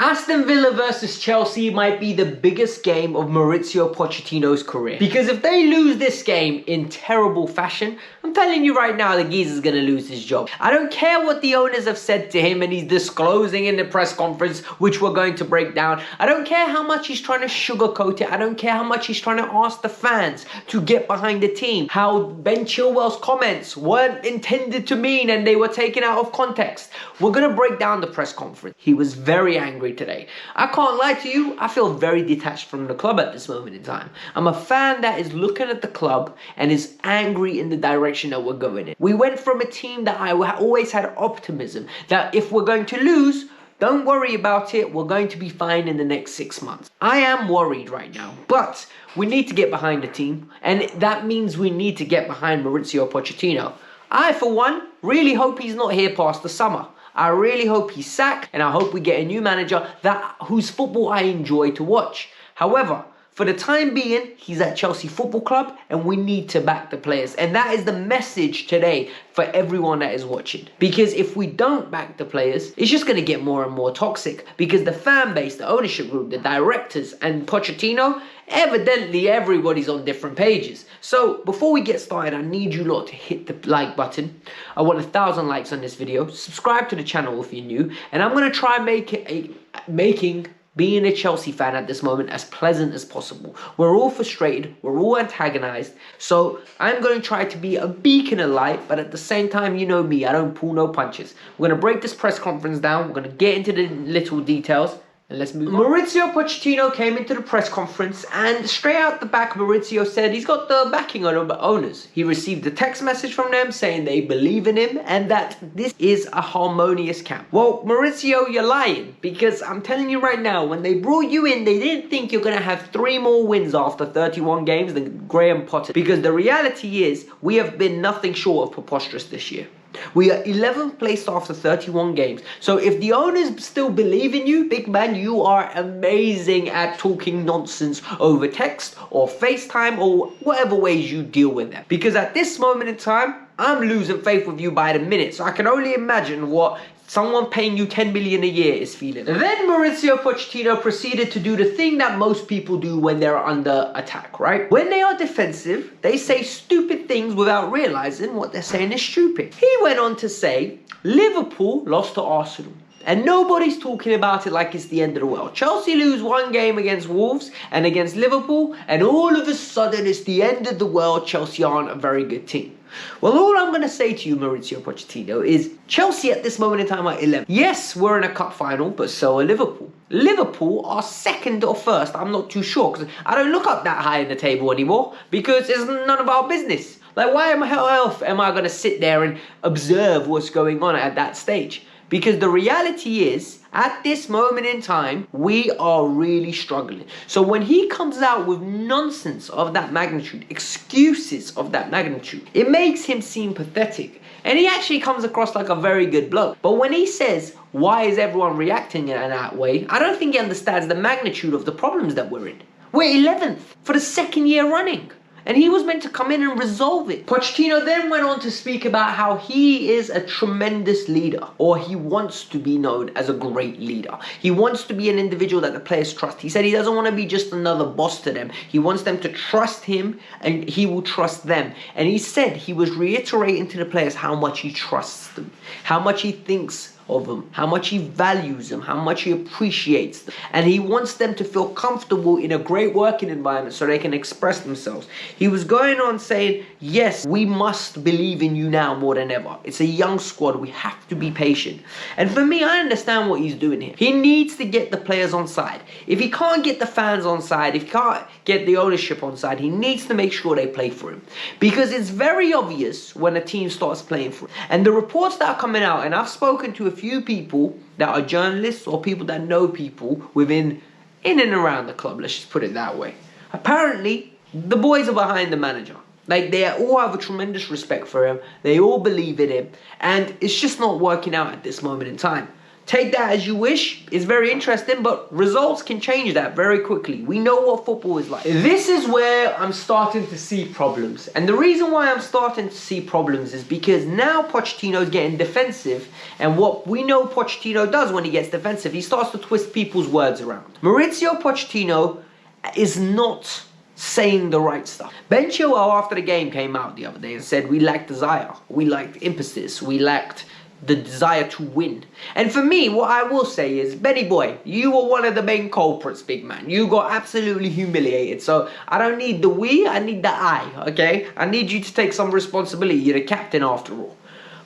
Aston Villa versus Chelsea might be the biggest game of Mauricio Pochettino's career. Because if they lose this game in terrible fashion, I'm telling you right now, the geezer's gonna lose his job. I don't care what the owners have said to him and he's disclosing in the press conference, which we're going to break down. I don't care how much he's trying to sugarcoat it. I don't care how much he's trying to ask the fans to get behind the team. How Ben Chilwell's comments weren't intended to mean and they were taken out of context. We're gonna break down the press conference. He was very angry today. I can't lie to you, I feel very detached from the club at this moment in time. I'm a fan that is looking at the club and is angry in the direction that we're going in. We went from a team that I always had optimism that if we're going to lose, don't worry about it, we're going to be fine in the next 6 months. I am worried right now, but we need to get behind the team, and that means we need to get behind Mauricio Pochettino. I, for one, really hope he's not here past the summer. I really hope he's sacked, and I hope we get a new manager whose football I enjoy to watch. However, for the time being, he's at Chelsea Football Club, and we need to back the players. And that is the message today for everyone that is watching. Because if we don't back the players, it's just going to get more and more toxic. Because the fan base, the ownership group, the directors, and Pochettino, evidently everybody's on different pages. So before we get started, I need you lot to hit the like button. I want 1,000 likes on this video. Subscribe to the channel if you're new. And I'm going to try making being a Chelsea fan at this moment as pleasant as possible. We're all frustrated, we're all antagonized, so I'm going to try to be a beacon of light, but at the same time, you know me, I don't pull no punches. We're going to break this press conference down, we're going to get into the little details, and let's move on. Mauricio Pochettino came into the press conference and straight out the back, Mauricio said he's got the backing of the owners. He received a text message from them saying they believe in him and that this is a harmonious camp. Well, Mauricio, you're lying, because I'm telling you right now, when they brought you in, they didn't think you're going to have 3 more wins after 31 games than Graham Potter. Because the reality is, we have been nothing short of preposterous this year. We are 11th placed after 31 games. So if the owners still believe in you, big man, you are amazing at talking nonsense over text or FaceTime or whatever ways you deal with them. Because at this moment in time, I'm losing faith with you by the minute. So I can only imagine what someone paying you 10 million a year is feeling. Then Mauricio Pochettino proceeded to do the thing that most people do when they're under attack, right? When they are defensive, they say stupid things without realizing what they're saying is stupid. He went on to say, Liverpool lost to Arsenal. And nobody's talking about it like it's the end of the world. Chelsea lose 1 game against Wolves and against Liverpool, and all of a sudden it's the end of the world. Chelsea aren't a very good team. Well, all I'm going to say to you, Mauricio Pochettino, is Chelsea at this moment in time are 11. Yes, we're in a cup final, but so are Liverpool. Liverpool are 2nd or 1st, I'm not too sure, because I don't look up that high in the table anymore, because it's none of our business. Like, why on earth am I going to sit there and observe what's going on at that stage? Because the reality is, at this moment in time, we are really struggling. So when he comes out with nonsense of that magnitude, excuses of that magnitude, it makes him seem pathetic. And he actually comes across like a very good bloke. But when he says, why is everyone reacting in that way? I don't think he understands the magnitude of the problems that we're in. We're 11th for the 2nd year running. And he was meant to come in and resolve it. Pochettino then went on to speak about how he is a tremendous leader, or he wants to be known as a great leader. He wants to be an individual that the players trust. He said he doesn't want to be just another boss to them. He wants them to trust him and he will trust them. And he said he was reiterating to the players how much he trusts them, how much he thinks of them, how much he values them, how much he appreciates them. And he wants them to feel comfortable in a great working environment so they can express themselves. He was going on saying, yes, we must believe in you now more than ever. It's a young squad. We have to be patient. And for me, I understand what he's doing here. He needs to get the players on side. If he can't get the fans on side, if he can't get the ownership on side, he needs to make sure they play for him. Because it's very obvious when a team starts playing for him. And the reports that are coming out, and I've spoken to a few people that are journalists or people that know people in and around the club, let's just put it that way. Apparently, the boys are behind the manager. Like, they all have a tremendous respect for him. They all believe in him. And it's just not working out at this moment in time. Take that as you wish. It's very interesting, but results can change that very quickly. We know what football is like. This is where I'm starting to see problems. And the reason why I'm starting to see problems is because now Pochettino's getting defensive. And what we know Pochettino does when he gets defensive, he starts to twist people's words around. Mauricio Pochettino is not saying the right stuff. Ben Chilwell, after the game, came out the other day and said, we lacked desire. We lacked emphasis. We lacked the desire to win. And for me, what I will say is, Benny boy, you were one of the main culprits, big man. You got absolutely humiliated. So I don't need the we, I need the I, okay? I need you to take some responsibility. You're the captain after all.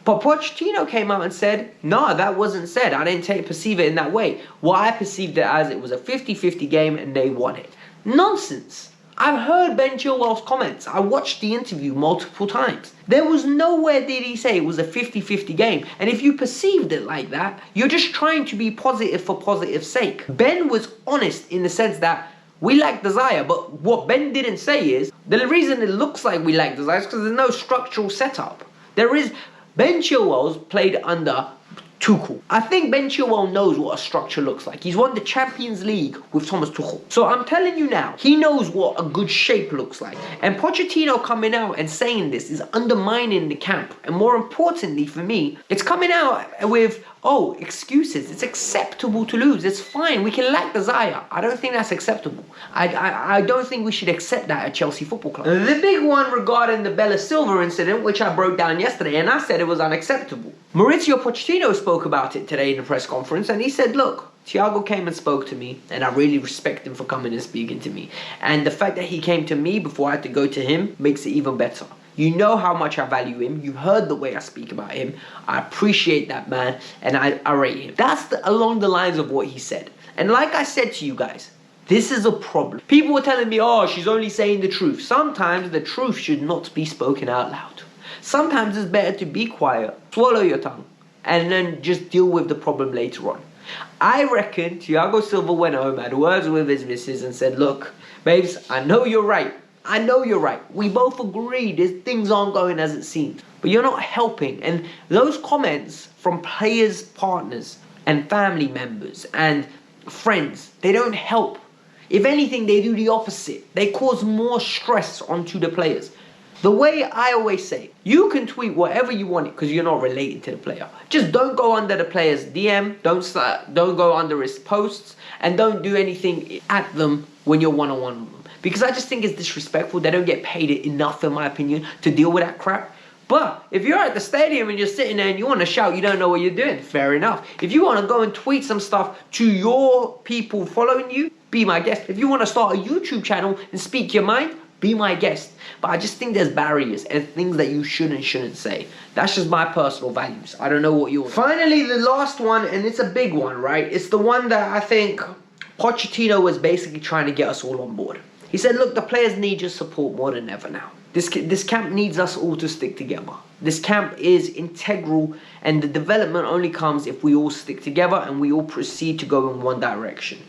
But Pochettino came out and said, no, that wasn't said. I didn't perceive it in that way. Well, I perceived it as it was a 50-50 game and they won it. Nonsense. I've heard Ben Chilwell's comments. I watched the interview multiple times. There was nowhere did he say it was a 50-50 game. And if you perceived it like that, you're just trying to be positive for positive's sake. Ben was honest in the sense that we lack desire. But what Ben didn't say is, the reason it looks like we lack desire is because there's no structural setup. Ben Chilwell's played under Tuchel. I think Ben Chilwell knows what a structure looks like. He's won the Champions League with Thomas Tuchel. So I'm telling you now, he knows what a good shape looks like. And Pochettino coming out and saying this is undermining the camp. And more importantly for me, it's coming out with, oh, excuses. It's acceptable to lose. It's fine. We can lack desire. I don't think that's acceptable. I don't think we should accept that at Chelsea Football Club. The big one regarding the Bella Silva incident, which I broke down yesterday, and I said it was unacceptable. Mauricio Pochettino spoke about it today in the press conference, and he said, look, Thiago came and spoke to me, and I really respect him for coming and speaking to me. And the fact that he came to me before I had to go to him makes it even better. You know how much I value him. You've heard the way I speak about him. I appreciate that man, and I rate him. That's along the lines of what he said. And like I said to you guys, this is a problem. People were telling me, oh, she's only saying the truth. Sometimes the truth should not be spoken out loud. Sometimes it's better to be quiet, swallow your tongue, and then just deal with the problem later on. I reckon Thiago Silva went home, had words with his missus and said, look, babes, I know you're right. I know you're right. We both agree things aren't going as it seems. But you're not helping. And those comments from players' partners and family members and friends, they don't help. If anything, they do the opposite. They cause more stress onto the players. The way I always say, you can tweet whatever you want because you're not related to the player. Just don't go under the player's DM, don't go under his posts, and don't do anything at them when you're one-on-one with them. Because I just think it's disrespectful. They don't get paid enough, in my opinion, to deal with that crap. But if you're at the stadium and you're sitting there and you want to shout, you don't know what you're doing, fair enough. If you want to go and tweet some stuff to your people following you, be my guest. If you want to start a YouTube channel and speak your mind, be my guest. But I just think there's barriers and things that you shouldn't say. That's just my personal values. I don't know what yours. Finally, the last one, and it's a big one, right? It's the one that I think Pochettino was basically trying to get us all on board. He said, look, the players need your support more than ever now. This camp needs us all to stick together. This camp is integral, and the development only comes if we all stick together and we all proceed to go in one direction.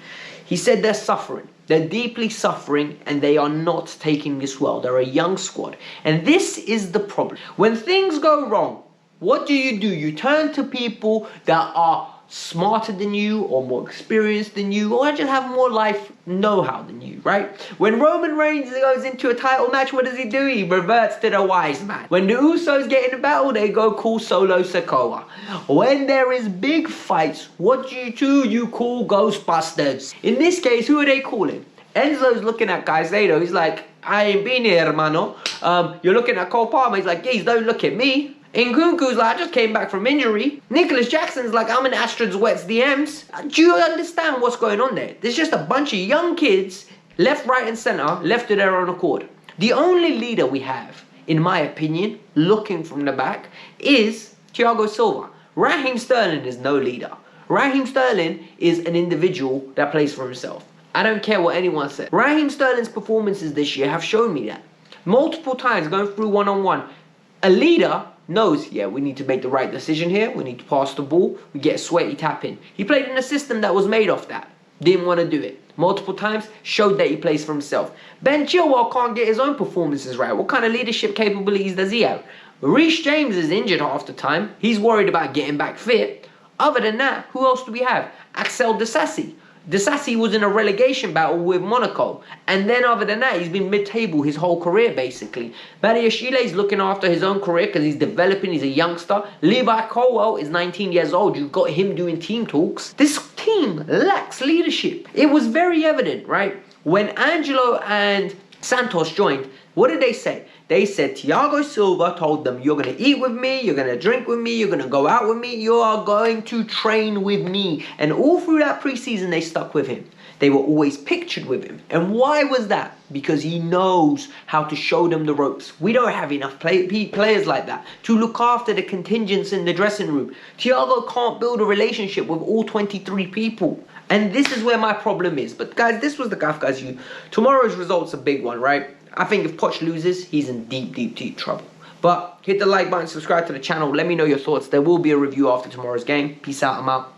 He said they're suffering. They're deeply suffering, and they are not taking this well. They're a young squad. And this is the problem. When things go wrong, what do? You turn to people that are smarter than you or more experienced than you or just have more life know-how than you, right? When Roman Reigns goes into a title match, what does he do? He reverts to the wise man. When the Usos get in a battle, they go call Solo Sikoa. When there is big fights, what do? You call Ghostbusters. In this case, who are they calling? Enzo's looking at Caicedo. He's like, I ain't been here, hermano. You're looking at Cole Palmer. He's like, geez, don't look at me. Nkunku's like, I just came back from injury. Nicholas Jackson's like, I'm in Astrid's Wet's DMs. Do you understand what's going on there? There's just a bunch of young kids, left, right and centre, left to their own accord. The only leader we have, in my opinion, looking from the back, is Thiago Silva. Raheem Sterling is no leader. Raheem Sterling is an individual that plays for himself. I don't care what anyone says. Raheem Sterling's performances this year have shown me that. Multiple times going through one-on-one. A leader knows, yeah, we need to make the right decision here. We need to pass the ball. We get a sweaty tap in. He played in a system that was made off that. Didn't want to do it. Multiple times, showed that he plays for himself. Ben Chilwell can't get his own performances right. What kind of leadership capabilities does he have? Reece James is injured half the time. He's worried about getting back fit. Other than that, who else do we have? Axel Disasi. Disasi was in a relegation battle with Monaco. And then other than that, he's been mid-table his whole career, basically. Badiashile is looking after his own career because he's developing. He's a youngster. Levi Colwell is 19 years old. You've got him doing team talks. This team lacks leadership. It was very evident, right? When Angelo and Santos joined, what did they say? They said Thiago Silva told them, you're going to eat with me, you're going to drink with me, you're going to go out with me, you are going to train with me. And all through that preseason, they stuck with him. They were always pictured with him. And why was that? Because he knows how to show them the ropes. We don't have enough players like that to look after the contingents in the dressing room. Thiago can't build a relationship with all 23 people. And this is where my problem is. But guys, this was the Kavkas View. Tomorrow's result's a big one, right? I think if Poch loses, he's in deep trouble. But hit the like button, subscribe to the channel. Let me know your thoughts. There will be a review after tomorrow's game. Peace out. I'm out.